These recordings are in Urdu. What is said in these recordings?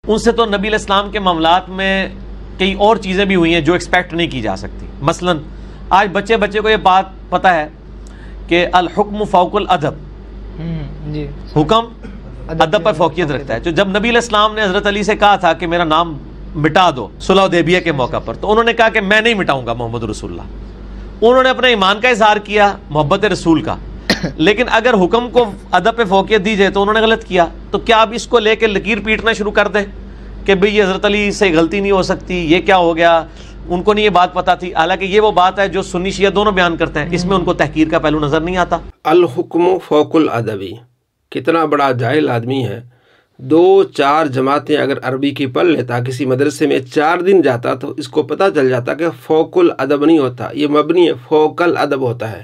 ان سے تو نبی علیہ السلام کے معاملات میں کئی اور چیزیں بھی ہوئی ہیں جو ایکسپیکٹ نہیں کی جا سکتی. مثلا آج بچے کو یہ بات پتہ ہے کہ الحکم فوق الادب، حکم ادب پر فوقیت رکھتا ہے. تو جب نبی علیہ السلام نے حضرت علی سے کہا تھا کہ میرا نام مٹا دو صلح حدیبیہ کے موقع پر، تو انہوں نے کہا کہ میں نہیں مٹاؤں گا محمد رسول اللہ. انہوں نے اپنے ایمان کا اظہار کیا، محبت رسول کا، لیکن اگر حکم کو ادب پہ فوقیت دی جائے تو انہوں نے غلط کیا. تو کیا اب اس کو لے کے لکیر پیٹنا شروع کر دیں کہ بھئی یہ حضرت علی سے غلطی نہیں ہو سکتی، یہ کیا ہو گیا، ان کو نہیں یہ بات پتہ تھی؟ حالانکہ یہ وہ بات ہے جو سنی شیعہ دونوں بیان کرتے ہیں، اس میں ان کو تحقیر کا پہلو نظر نہیں آتا. الحکم فوق الادبی، کتنا بڑا جاہل آدمی ہے. 2-4 جماعتیں اگر عربی کی پڑھ لیتا، کسی مدرسے میں 4 دن جاتا تو اس کو پتہ چل جاتا کہ فوق الادب نہیں ہوتا، یہ مبنی ہے، فوق الادب ہوتا ہے.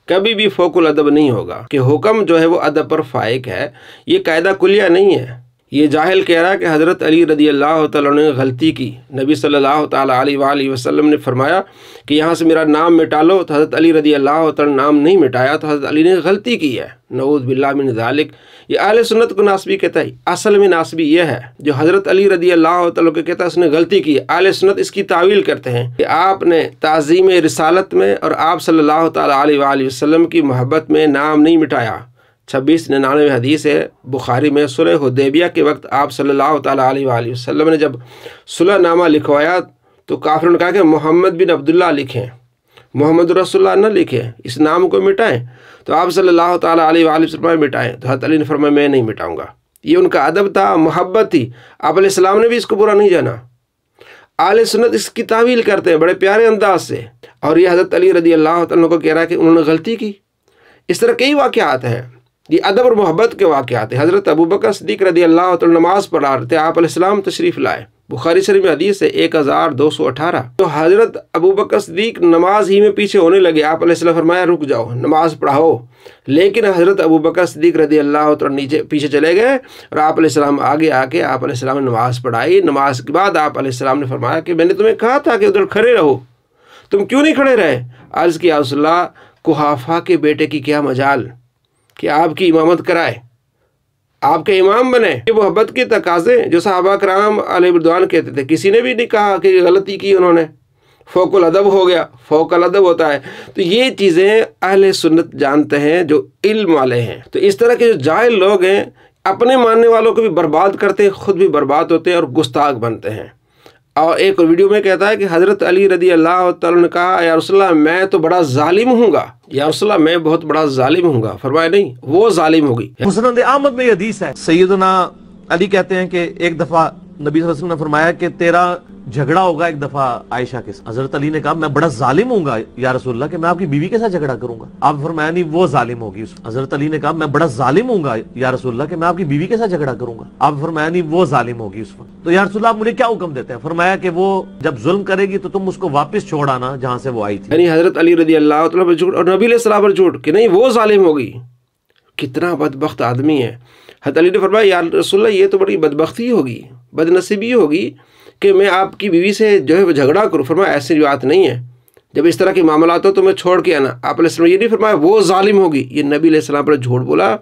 کبھی بھی فوق الادب نہیں ہوگا کہ حکم جو ہے وہ ادب پر فائق ہے. یہ قاعدہ کلیہ نہیں ہے. یہ جاہل کہہ رہا ہے کہ حضرت علی رضی اللہ تعالیٰ نے غلطی کی. نبی صلی اللہ تعالیٰ علیہ وآلہ وسلم نے فرمایا کہ یہاں سے میرا نام مٹا لو، تو حضرت علی رضی اللہ تعالیٰ نے نام نہیں مٹایا، تو حضرت علی نے غلطی کی ہے. نعوذ باللہ من ذالک. یہ اہل سنت کو ناسبی کہتا ہے. اصل میں ناسبی یہ ہے جو حضرت علی رضی اللہ تعالیٰ کو کہتا ہے اس نے غلطی کی ہے. اہل سنت اس کی تعویل کرتے ہیں کہ آپ نے تعظیم رسالت میں اور آپ صلی اللہ تعالیٰ علیہ وآلہ وسلم کی محبت میں نام نہیں مٹایا. 2699 حدیث ہے بخاری میں. صلح حدیبیہ کے وقت آپ صلی اللہ تعالیٰ علیہ وآلہ وسلم نے جب صلح نامہ لکھوایا تو کافروں نے کہا کہ محمد بن عبداللہ لکھیں، محمد رسول اللہ نہ لکھیں، اس نام کو مٹائیں. تو آپ صلی اللہ تعالیٰ علیہ وآلہ وسلم مٹائیں. تو حضرت علی نے فرمایا میں نہیں مٹاؤں گا. یہ ان کا ادب تھا، محبت تھی. آپ علیہ السلام نے بھی اس کو برا نہیں جانا. اہل سنت اس کی تعویل کرتے ہیں بڑے پیارے انداز سے، اور یہ حضرت علی رضی اللہ تعالیٰ کو کہہ رہا ہے کہ انہوں نے غلطی کی. اس طرح کئی واقعات ہیں، یہ ادب اور محبت کے واقعات ہیں. حضرت ابوبکر صدیق رضی اللہ تعالیٰ نماز پڑھا رہے تھے، آپ علیہ السلام تشریف لائے. بخاری شریف میں حدیث ہے 1218. تو حضرت ابوبکر صدیق نماز ہی میں پیچھے ہونے لگے. آپ علیہ السلام فرمایا رک جاؤ، نماز پڑھاؤ. لیکن حضرت ابوبکر صدیق رضی اللہ تعالیٰ پیچھے چلے گئے اور آپ علیہ السلام آگے آ کے آپ علیہ السلام نے نماز پڑھائی. نماز کے بعد آپ علیہ السلام نے فرمایا کہ میں نے تمہیں کہا تھا کہ ادھر کھڑے رہو، تم کیوں نہیں کھڑے رہے؟ عرض کیا رسول اللہ قحافہ کے بیٹے کی کیا مجال کہ آپ کی امامت کرائے، آپ کے امام بنے. یہ محبت کے تقاضے جو صحابہ کرام علیہ رضوان کہتے تھے. کسی نے بھی نہیں کہا کہ غلطی کی انہوں نے، فوق الادب ہو گیا، فوق الادب ہوتا ہے. تو یہ چیزیں اہل سنت جانتے ہیں جو علم والے ہیں. تو اس طرح کے جو جاہل لوگ ہیں اپنے ماننے والوں کو بھی برباد کرتے ہیں، خود بھی برباد ہوتے ہیں اور گستاخ بنتے ہیں. اور ایک ویڈیو میں کہتا ہے کہ حضرت علی رضی اللہ تعالیٰ نے کہا یا رسول اللہ میں تو بڑا ظالم ہوں گا، یا رسول اللہ میں بہت بڑا ظالم ہوں گا. فرمایا نہیں، وہ ظالم ہوگی. مسند احمد میں یہ حدیث ہے، سیدنا علی کہتے ہیں کہ ایک دفعہ نبی صلی اللہ علیہ وسلم نے فرمایا کہ تیرا جھگڑا ہوگا ایک دفعہ عائشہ کے ساتھ. حضرت علی نے کہا میں بڑا ظالم ہوں گا یا رسول اللہ کہ میں آپ کی بیوی کے ساتھ جھگڑا کروں گا. آپ فرمایا نہیں وہ ظالم ہوگی. حضرت علی نے کہا میں بڑا ظالم ہوں گا یا رسول اللہ کہ میں آپ کی بیوی کے ساتھ جھگڑا کروں گا. آپ فرمایا نہیں وہ ظالم ہوگی اس وقت. تو یا رسول اللہ آپ مجھے کیا حکم دیتے ہیں؟ فرمایا کہ وہ جب ظلم کرے گی تو تم اس کو واپس چھوڑ آنا جہاں سے وہ آئی تھی. یعنی حضرت علی رضی اللہ تعالیٰ پر جھوٹ اور نبی علیہ السلام پر جھوٹ کہ نہیں وہ ظالم ہوگی. کتنا بدبخت آدمی ہے. حضرت علی نے فرمایا یا رسول اللہ یہ تو بڑی بدبختی ہوگی، بدنصیبی ہوگی کہ میں آپ کی بیوی سے جو ہے وہ جھگڑا کروں. فرمایا ایسی بات نہیں ہے، جب اس طرح کے معاملات ہو تو میں چھوڑ کے آنا. آپ علیہ السلام یہ نہیں فرمایا وہ ظالم ہوگی. یہ نبی علیہ السلام پر جھوٹ بولا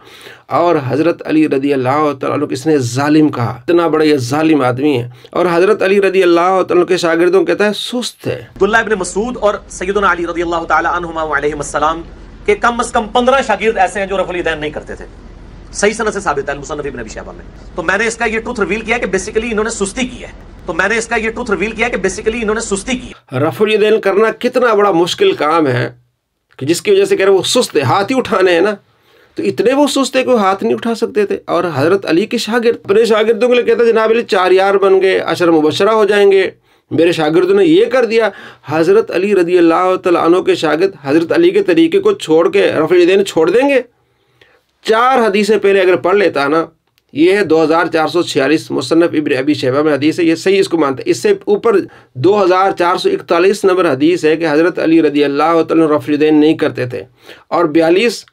اور حضرت علی رضی اللہ تعالیٰ عنہ کس نے ظالم کہا. اتنا بڑا یہ ظالم آدمی ہے. اور حضرت علی رضی اللہ تعالیٰ کے شاگردوں کہتا ہے سست ہے. عبداللہ ابن مسعود اور سیدنا علی رضی اللہ تعالیٰ عنہما علیہم السلام کے کم از کم 15 شاگرد ایسے ہیں جو رفع الیدین نہیں کرتے تھے. صحیح سند سے ثابت ہے المصنف ابن ابی شیبہ میں. تو میں نے اس کا یہ ٹروتھ ریویل کیا کہ بیسیکلی انہوں نے سستی کی ہے. رفع الیدین کرنا کتنا بڑا مشکل کام ہے کہ جس کی وجہ سے کہہ رہے وہ سست ہے، ہاتھ ہی اٹھانے ہیں نا. تو اتنے وہ سست ہے کہ وہ ہاتھ نہیں اٹھا سکتے تھے. اور حضرت علی کے شاگرد اپنے شاگردوں کے لیے کہتا ہے جناب علی 4 یار بن گئے، 10 مبشرہ ہو جائیں گے، میرے شاگردوں نے یہ کر دیا. حضرت علی رضی اللہ تعالیٰ عنہ کے شاگرد حضرت علی کے طریقے کو چھوڑ کے رفع الیدین چھوڑ دیں گے؟ 4 حدیثیں پہلے اگر پڑھ لیتا نا، یہ ہے 2446 مصنف ابن ابی شیبہ میں حدیث ہے، یہ صحیح اس کو مانتے ہیں. اس سے اوپر 2441 نمبر حدیث ہے کہ حضرت علی رضی اللہ تعالیٰ رفع الیدین نہیں کرتے تھے. اور 42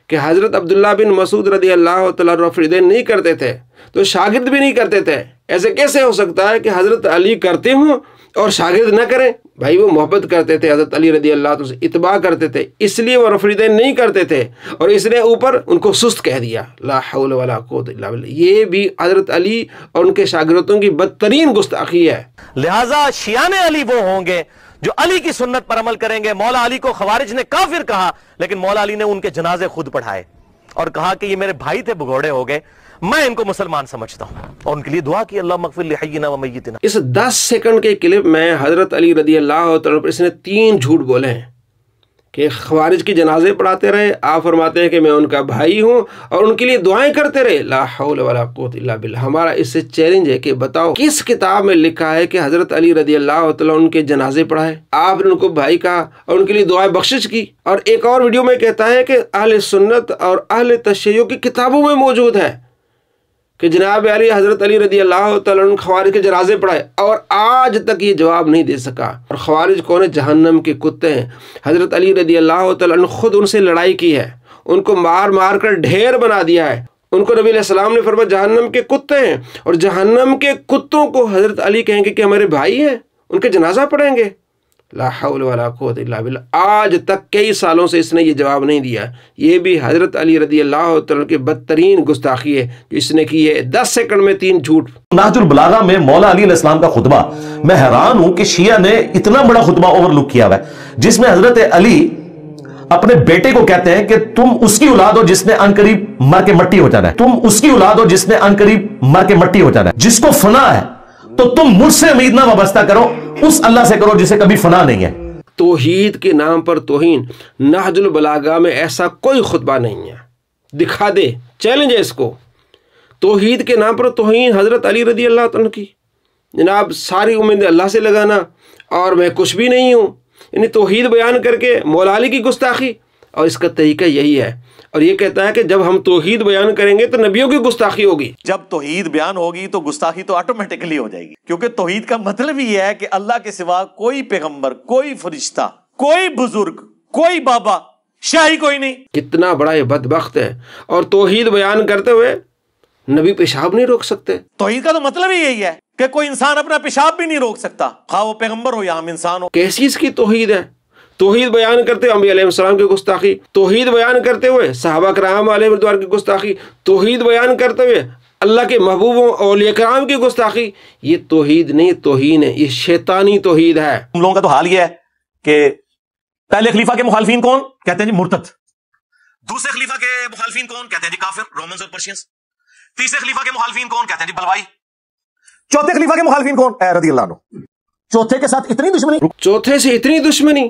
کہ حضرت عبداللہ بن مسعود رضی اللہ تعالیٰ رفع الیدین نہیں کرتے تھے، تو شاگرد بھی نہیں کرتے تھے. ایسے کیسے ہو سکتا ہے کہ حضرت علی کرتے ہوں اور شاگرد نہ کریں؟ بھائی وہ محبت کرتے تھے حضرت علی رضی اللہ عنہ سے، اتباع کرتے تھے، اس لیے وہ رفع الیدین نہیں کرتے تھے، اور اس نے اوپر ان کو سست کہہ دیا۔ لا حول ولا قوت الا باللہ۔ یہ بھی حضرت علی اور ان کے شاگردوں کی بدترین گستاخی ہے۔ لہٰذا شیعان علی وہ ہوں گے جو علی کی سنت پر عمل کریں گے۔ مولا علی کو خوارج نے کافر کہا، لیکن مولا علی نے ان کے جنازے خود پڑھائے اور کہا کہ یہ میرے بھائی تھے، بگوڑے ہو گئے، میں ان کو مسلمان سمجھتا ہوں، اور ان کے لیے دعا کی اللہ مغفر لحینا و میتنا۔ اس 10 سیکنڈ کے کلپ میں حضرت علی رضی اللہ تعالیٰ پر اس نے 3 جھوٹ بولے ہیں کہ خوارج کی جنازے پڑھاتے رہے، آپ فرماتے ہیں کہ میں ان کا بھائی ہوں، اور ان کے لیے دعائیں کرتے رہے۔ لا حول ولا قوت الا باللہ۔ ہمارا اس سے چیلنج ہے کہ بتاؤ کس کتاب میں لکھا ہے کہ حضرت علی رضی اللہ تعالیٰ ان کے جنازے پڑھائے، آپ نے ان کو بھائی کہا اور ان کے لیے دعائیں بخشش کی؟ اور ایک اور ویڈیو میں کہتا ہے کہ اہل سنت اور اہل تشیع کی کتابوں میں موجود ہے کہ جناب علی حضرت علی رضی اللہ تعالیٰ عنہ خوارج کے جنازے پڑھائے، اور آج تک یہ جواب نہیں دے سکا۔ اور خوارج کون ہے؟ جہنم کے کتے ہیں۔ حضرت علی رضی اللہ تعالیٰ عنہ خود ان سے لڑائی کی ہے، ان کو مار مار کر ڈھیر بنا دیا ہے۔ ان کو نبی علیہ السلام نے فرمایا جہنم کے کتے ہیں، اور جہنم کے کتوں کو حضرت علی کہیں گے کہ ہمارے بھائی ہیں، ان کے جنازہ پڑھیں گے؟ لا حول ولا قوت الا باللہ۔ آج تک کئی سالوں سے اس نے یہ جواب نہیں دیا۔ یہ بھی حضرت علی رضی اللہ تعالیٰ کی بدترین گستاخی ہے جو اس نے کی ہے۔ 10 سیکنڈ میں 3 جھوٹ۔ نہج البلاغہ میں مولا علی علیہ السلام کا خطبہ، میں حیران ہوں کہ شیعہ نے اتنا بڑا خطبہ اوور لک کیا ہوا ہے، جس میں حضرت علی اپنے بیٹے کو کہتے ہیں کہ تم اس کی اولاد ہو جس نے عنقریب مر کے مٹی ہو جانا ہے، تم اس کی اولاد ہو جس نے عنقریب مر کے مٹی ہو جانا ہے، جس کو فنا ہے تو تم مجھ سے امید نہ وابستہ کرو، اس اللہ سے کرو جسے کبھی فنا نہیں ہے۔ توحید کے نام پر توہین۔ نہج البلاغہ میں ایسا کوئی خطبہ نہیں ہے، دکھا دے، چیلنج ہے اس کو۔ توحید کے نام پر توہین حضرت علی رضی اللہ عنہ کی، جناب ساری امید اللہ سے لگانا اور میں کچھ بھی نہیں ہوں، یعنی توحید بیان کر کے مولا علی کی گستاخی، اور اس کا طریقہ یہی ہے۔ اور یہ کہتا ہے کہ جب ہم توحید بیان کریں گے تو نبیوں کی گستاخی ہوگی۔ جب توحید بیان ہوگی تو گستاخی تو آٹومیٹکلی ہو جائے گی، کیونکہ توحید کا مطلب ہی ہے کہ اللہ کے سوا کوئی پیغمبر، کوئی فرشتہ، کوئی بزرگ، کوئی بابا، شاہی کوئی نہیں۔ کتنا بڑا یہ بدبخت ہے، اور توحید بیان کرتے ہوئے نبی پیشاب نہیں روک سکتے۔ توحید کا تو مطلب ہی یہی ہے کہ کوئی انسان اپنا پیشاب بھی نہیں روک سکتا، خواہ وہ پیغمبر ہو یا عام انسان ہو۔ کیسی اس کی توحید ہے؟ توحید بیان کرتے ہوئے انبیاء علیہ السلام کی گستاخی، توحید بیان کرتے ہوئے صحابہ کرام علیہ رضوان کی گستاخی، توحید بیان کرتے ہوئے اللہ کے محبوبوں اولیاء کرام کی گستاخی۔ یہ توحید نہیں، توہین ہے، یہ شیطانی توحید ہے۔ ہم لوگوں کا تو حال یہ ہے کہ پہلے خلیفہ کے مخالفین کون کہتے ہیں جی مرتد، دوسرے خلیفہ کے مخالفین کون کہتے ہیں جی کافر، رومنز اور پرشینز، تیسرے خلیفہ کے مخالفین کون کہتے ہیں جی بلوائی، چوتھے خلیفہ کے مخالفین کون؟ اے رضی اللہ عنہ۔ چوتھے کے ساتھ اتنی دشمنی، چوتھے سے اتنی دشمنی،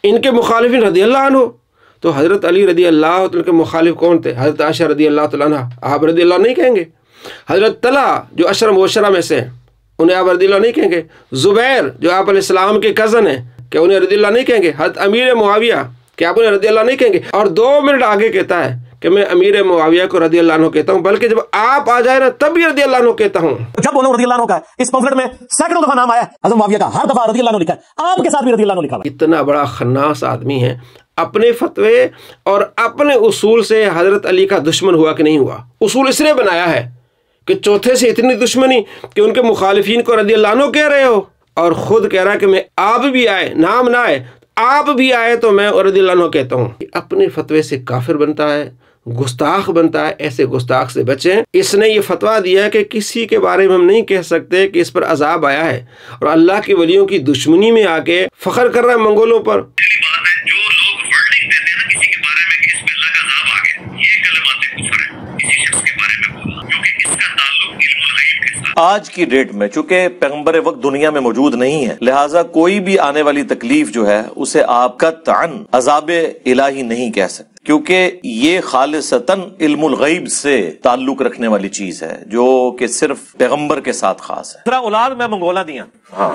ان کے مخالفین رضی اللہ عنہ۔ تو حضرت علی رضی اللہ تعالیٰ کے مخالف کون تھے؟ حضرت عائشہ رضی اللہ تعالیٰ عنہ، آپ رضی اللہ نہیں کہیں گے۔ حضرت طلحہ جو عشرہ مبشرہ میں سے، انہیں آپ رضی اللہ نہیں کہیں گے۔ زبیر جو آپ علیہ السلام کے کزن ہیں، کہ انہیں رضی اللہ نہیں کہیں گے۔ حضرت امیر معاویہ کہ آپ انہیں رضی اللہ نہیں کہیں گے۔ اور 2 منٹ آگے کہتا ہے کہ میں امیر معاویہ کو رضی اللہ عنہ کہتا ہوں، بلکہ جب آپ آ جائے نا تب بھی رضی اللہ عنہ کہتا ہوں۔ جب بولوں رضی اللہ عنہ کا ہے، اس پمفلٹ میں سینکڑوں دفعہ نام آیا ہے حضرت معاویہ کا، ہر دفعہ رضی اللہ عنہ لکھا ہے، آپ کے ساتھ بھی رضی اللہ عنہ لکھا ہے۔ اتنا بڑا خناس آدمی ہے، اپنے فتوے اور اپنے اصول سے حضرت علی کا دشمن ہوا کہ نہیں ہوا؟ اصول اس نے بنایا ہے کہ چوتھے سے اتنی دشمنی کہ ان کے مخالفین کو رضی اللہ عنہ کہہ رہے ہو، اور خود کہہ رہا ہے کہ میں آپ بھی آئے، نام نہ آئے، آپ بھی آئے تو میں رضی اللہ عنہ کہتا ہوں۔ اپنے فتوے سے کافر بنتا ہے، گستاخ بنتا ہے۔ ایسے گستاخ سے بچیں۔ اس نے یہ فتویٰ دیا کہ کسی کے بارے میں ہم نہیں کہہ سکتے کہ اس پر عذاب آیا ہے، اور اللہ کے ولیوں کی دشمنی میں آ کے فخر کر رہا ہے منگولوں پر۔ جو لوگ ورڈنگ دیتے ہیں نا کسی کے بارے میں کہ اس پہ اللہ کا عذاب آ گیا، یہ کلمات کفر ہے کسی شخص کے بارے میں بولنا، کیونکہ اس کا تعلق علم الغیب کے ساتھ۔ آج کی ڈیٹ میں چونکہ پیغمبر وقت دنیا میں موجود نہیں ہے، لہٰذا کوئی بھی آنے والی تکلیف جو ہے اسے آپ قطعاً عذاب الہی نہیں کہہ سکتے، کیونکہ یہ خالصتاً علم الغیب سے تعلق رکھنے والی چیز ہے جو کہ صرف پیغمبر کے ساتھ خاص ہے۔ تیرا اولاد میں منگولا دیا، ہاں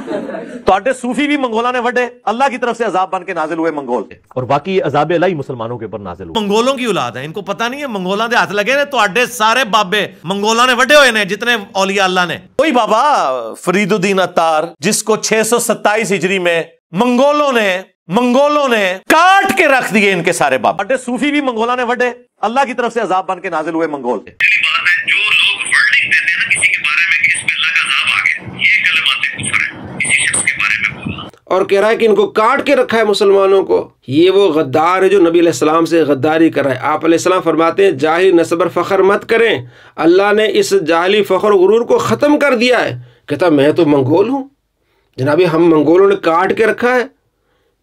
تو صوفی بھی منگولا نے وڈے، اللہ کی طرف سے عذاب بن کے نازل ہوئے منگول، اور باقی عذاب الہی مسلمانوں کے اوپر نازل ہوا۔ منگولوں کی اولاد ہے، ان کو پتہ نہیں ہے منگولاں دے ہاتھ لگے نے تو اڈے سارے بابے منگولاں نے وڈے ہوئے نے، جتنے اولیاء اللہ نے۔ کوئی بابا فرید الدین عطار جس کو 627 ہجری میں منگولوں نے کاٹ کے رکھ دیے، ان کے سارے بابا اڈے صوفی بھی منگولاں نے وڈے، اللہ کی طرف سے عذاب بن کے نازل ہوئے منگول۔ پہلی بات ہے جو لوگ ورڈنگ دیتے ہیں نا کسی کے بارے میں کہ اس پہ اللہ کا عذاب آ گیا، یہ کلمات کفر ہے کسی شخص کے بارے میں اور کہہ رہا ہے کہ ان کو کاٹ کے رکھا ہے مسلمانوں کو، یہ وہ غدار ہے جو نبی علیہ السلام سے غداری کر رہا ہے۔ آپ علیہ السلام فرماتے ہیں جاہلی نسب اور فخر مت کریں، اللہ نے اس جاہلی فخر و غرور کو ختم کر دیا ہے۔ کہتا میں تو منگول ہوں، جناب ہم منگولوں نے کاٹ کے رکھا ہے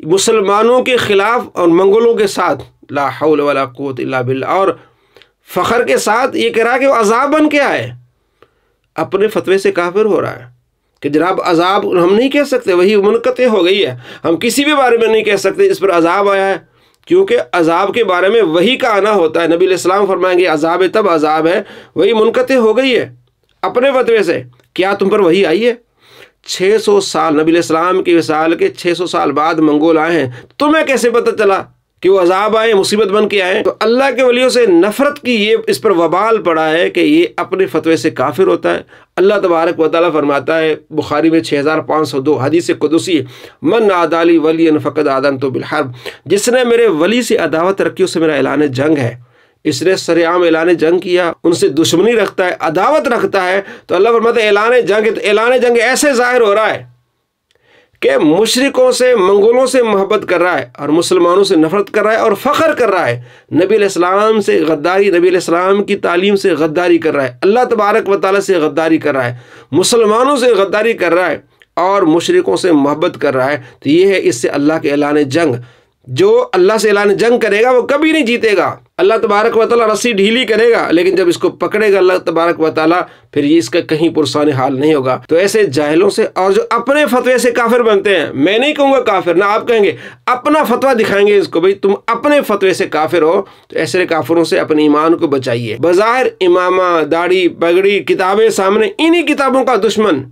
مسلمانوں کے خلاف اور منگولوں کے ساتھ، لا حول ولا قوت الا باللہ، اور فخر کے ساتھ یہ کہہ رہا ہے کہ وہ عذاب بن کے آئے، اپنے فتوے سے کافر ہو رہا ہے کہ جناب عذاب ہم نہیں کہہ سکتے، وہی منقطع ہو گئی ہے، ہم کسی بھی بارے میں نہیں کہہ سکتے اس پر عذاب آیا ہے، کیونکہ عذاب کے بارے میں وہی کا آنا ہوتا ہے۔ نبی علیہ السلام فرمائیں گے عذاب تب عذاب ہے، وہی منقطع ہو گئی ہے اپنے فتوے سے۔ کیا تم پر وہی آئی ہے؟ 600 سال نبی علیہ السلام کی وصال کے 600 سال بعد منگول آئے ہیں، تمہیں کیسے پتہ چلا کہ وہ عذاب آئے، مصیبت بن کے آئے؟ تو اللہ کے ولیوں سے نفرت کی یہ اس پر وبال پڑا ہے کہ یہ اپنے فتوے سے کافر ہوتا ہے۔ اللہ تبارک و تعالیٰ فرماتا ہے بخاری میں 6502 حدیث قدسی، من عادالی ولی فقد آذنتہ بالحرب، جس نے میرے ولی سے عداوت رکھی اسے میرا اعلان جنگ ہے۔ اس نے سرعام اعلان جنگ کیا، ان سے دشمنی رکھتا ہے، عداوت رکھتا ہے، تو اللہ فرماتا ہے اعلان جنگ، تو اعلان جنگ ایسے ظاہر ہو رہا ہے کہ مشرکوں سے منگولوں سے محبت کر رہا ہے اور مسلمانوں سے نفرت کر رہا ہے اور فخر کر رہا ہے، نبی علیہ السلام سے غداری، نبی علیہ السلام کی تعلیم سے غداری کر رہا ہے، اللہ تبارک و تعالیٰ سے غداری کر رہا ہے، مسلمانوں سے غداری کر رہا ہے اور مشرکوں سے محبت کر رہا ہے۔ تو یہ ہے اس سے اللہ کے اعلان جنگ۔ جو اللہ سے اعلان جنگ کرے گا وہ کبھی نہیں جیتے گا، اللہ تبارک و تعالیٰ رسی ڈھیلی کرے گا، لیکن جب اس کو پکڑے گا اللہ تبارک و تعالیٰ پھر یہ اس کا کہیں پرسان حال نہیں ہوگا۔ تو ایسے جاہلوں سے اور جو اپنے فتوے سے کافر بنتے ہیں، میں نہیں کہوں گا کافر، نہ آپ کہیں گے، اپنا فتویٰ دکھائیں گے اس کو، بھئی تم اپنے فتوے سے کافر ہو، تو ایسے کافروں سے اپنے ایمان کو بچائیے۔ بظاہر امامہ، داڑھی، پگڑی، کتابیں سامنے، انہی کتابوں کا دشمن،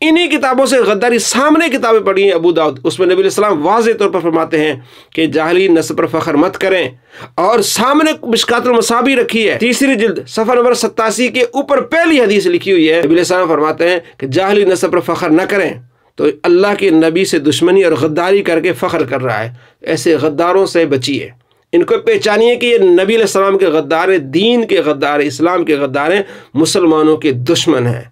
انہی کتابوں سے غداری، سامنے کتابیں پڑھی ہیں ابو داؤد، اس میں نبی علیہ السلام واضح طور پر فرماتے ہیں کہ جاہلی نسب پر فخر مت کریں، اور سامنے مشکات المصابیح رکھی ہے 3 جلد صفحہ نمبر 87 کے اوپر پہلی حدیث لکھی ہوئی ہے، نبی علیہ السلام فرماتے ہیں کہ جاہلی نسب پر فخر نہ کریں، تو اللہ کے نبی سے دشمنی اور غداری کر کے فخر کر رہا ہے۔ ایسے غداروں سے بچیے، ان کو پہچانیے کہ یہ نبی علیہ السلام کے غدار ہیں، دین کے غدار ہیں، اسلام کے غدار ہیں، مسلمانوں کے دشمن ہیں۔